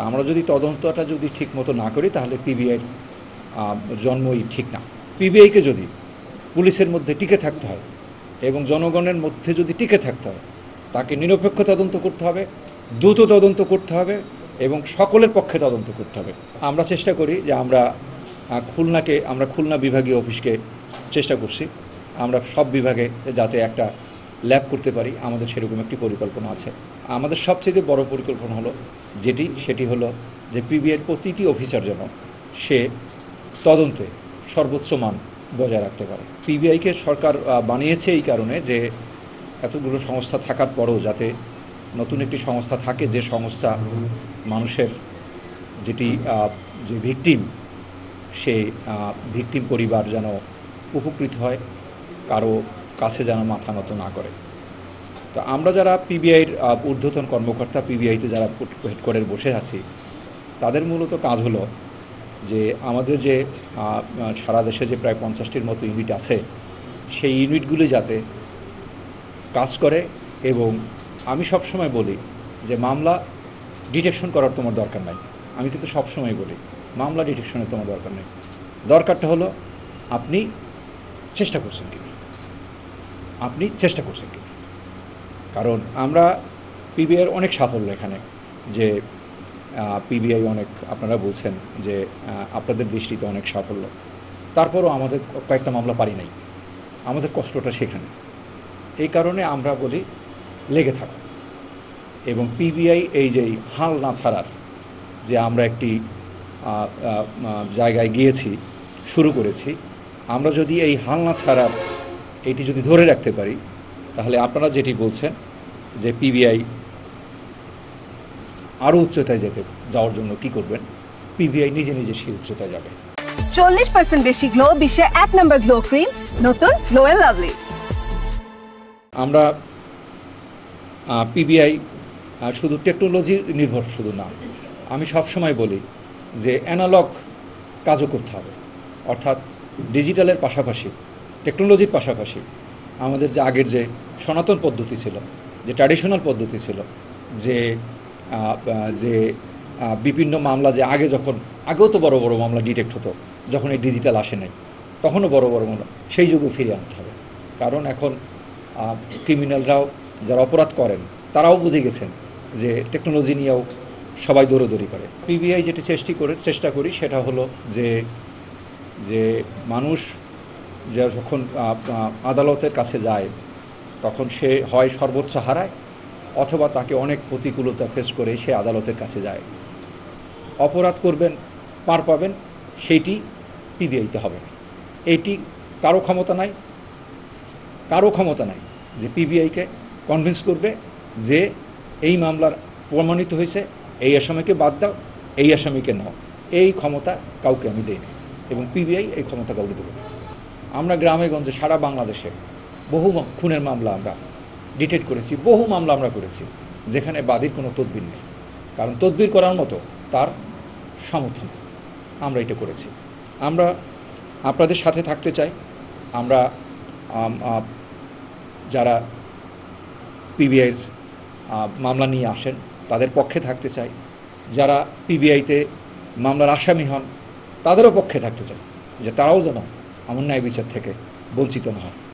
আমরা যদি তদন্তটা যদি ঠিকমতো না করি তাহলে পিবিআইয়ের জন্মই ঠিক না। পিবিআইকে যদি পুলিশের মধ্যে টিকে থাকতে হয় এবং জনগণের মধ্যে যদি টিকে থাকতে হয়, তাকে নিরপেক্ষ তদন্ত করতে হবে, দ্রুত তদন্ত করতে হবে এবং সকলের পক্ষে তদন্ত করতে হবে। আমরা চেষ্টা করি যে আমরা খুলনা বিভাগীয় অফিসকে চেষ্টা করছি আমরা সব বিভাগে যাতে একটা ল্যাব করতে পারি, আমাদের সেরকম একটি পরিকল্পনা আছে। আমাদের সবচেয়ে বড় পরিকল্পনা হলো সেটি হলো যে পিবিআইয়ের প্রতিটি অফিসার যেন সে তদন্তে সর্বোচ্চ মান বজায় রাখতে পারে। পিবিআইকে সরকার বানিয়েছে এই কারণে যে এতগুলো সংস্থা থাকার পরও যাতে নতুন একটি সংস্থা থাকে, যে সংস্থা মানুষের যে ভিকটিম, সেই ভিকটিম পরিবার যেন উপকৃত হয়, কারো কাছে যেন মাথা নত না করে। তো আমরা যারা পিবিআইয়ের ঊর্ধ্বতন কর্মকর্তা, পিবিআইতে যারা হেডকোয়ার্টারে বসে আছি, তাদের মূলত কাজ হলো যে আমাদের যে সারা দেশে যে প্রায় 50টির মতো ইউনিট আছে, সেই ইউনিটগুলি যাতে কাজ করে। এবং আমি সবসময় বলি যে মামলা ডিটেকশন করার তোমার দরকার নাই। আমি কিন্তু সবসময় বলি মামলা ডিটেকশনের তোমার দরকার নেই, দরকারটা হলো আপনি চেষ্টা করছেন কিনা, কারণ আমরা পিবিআইয়ের অনেক সাফল্য এখানে, যে পিবিআই অনেক, আপনারা বলছেন যে আপনাদের দৃষ্টিতে অনেক সাফল্য, তারপরও আমাদের কয়েকটা মামলা পারি নাই, আমাদের কষ্টটা সেখানে। এই কারণে আমরা বলি লেগে থাকো এবং পিবিআই এই যে হাল না ছাড়ার, যে আমরা একটি জায়গায় গিয়েছি, শুরু করেছি, আমরা যদি এই হাল না ছাড়ার এটি যদি ধরে রাখতে পারি, তাহলে আপনারা যেটি বলছেন যে পিবিআই আরও উচ্চতায় যাওয়ার জন্য কি করবেন, পিবিআই নিজে সেই উচ্চতায় যাবে। 40% বেশি গ্লো, বিশ্বের 1 নম্বর গ্লো ক্রিম, নতুন গ্লো এন্ড লাভলি। আমরা পিবিআই শুধু টেকনোলজি নির্ভর শুধু না, আমি সবসময় বলি যে অ্যানালগ কাজও করতে হবে, অর্থাৎ ডিজিটালের পাশাপাশি, টেকনোলজির পাশাপাশি আমাদের যে আগের যে সনাতন পদ্ধতি ছিল, যে ট্র্যাডিশনাল পদ্ধতি ছিল, যে বিভিন্ন মামলা, যে আগেও তো বড় বড় মামলা ডিটেক্ট হতো, যখন এই ডিজিটাল আসে নাই তখনও বড় বড় মামলা, সেই যুগে ফিরে আনতে হবে। কারণ এখন ক্রিমিনালরাও যারা অপরাধ করেন তারাও বুঝে গেছেন যে টেকনোলজি নিয়েও সবাই দৌড়দৌড়ি করে। পিবিআই যেটি চেষ্টা করি সেটা হলো যে মানুষ যখন আদালতের কাছে যায়, তখন সে হয় সর্বোচ্চ হারায় অথবা তাকে অনেক প্রতিকূলতা ফেস করে সে আদালতের কাছে যায়। অপরাধ করবেন, পার পাবেন, সেইটি পিবিআইতে হবে না। এইটি কারো ক্ষমতা নাই যে পিবিআইকে কনভিন্স করবে যে এই মামলার প্রমাণিত হয়েছে, এই আসামিকে বাদ দাও, এই আসামিকে নাও। এই ক্ষমতা কাউকে আমি দেই না এবং পিবিআই এই ক্ষমতা কাউকে দেবে না। আমরা গ্রামে গঞ্জে সারা বাংলাদেশে বহু খুনের মামলা আমরা ডিটেক্ট করেছি, বহু মামলা আমরা করেছি যেখানে বাদীর কোনো তদবির নেই, কারণ তদবির করার মতো তার সমর্থন, আমরা এটা করেছি। আমরা আপনাদের সাথে থাকতে চাই, আমরা যারা পিবিআইয়ের মামলা নিয়ে আসেন তাদের পক্ষে থাকতে চাই, যারা পিবিআইতে মামলার আসামি হন তাদেরও পক্ষে থাকতে চাই, যে তারাও যেন আমার ন্যায় বিচার থেকে বঞ্চিত না হয়।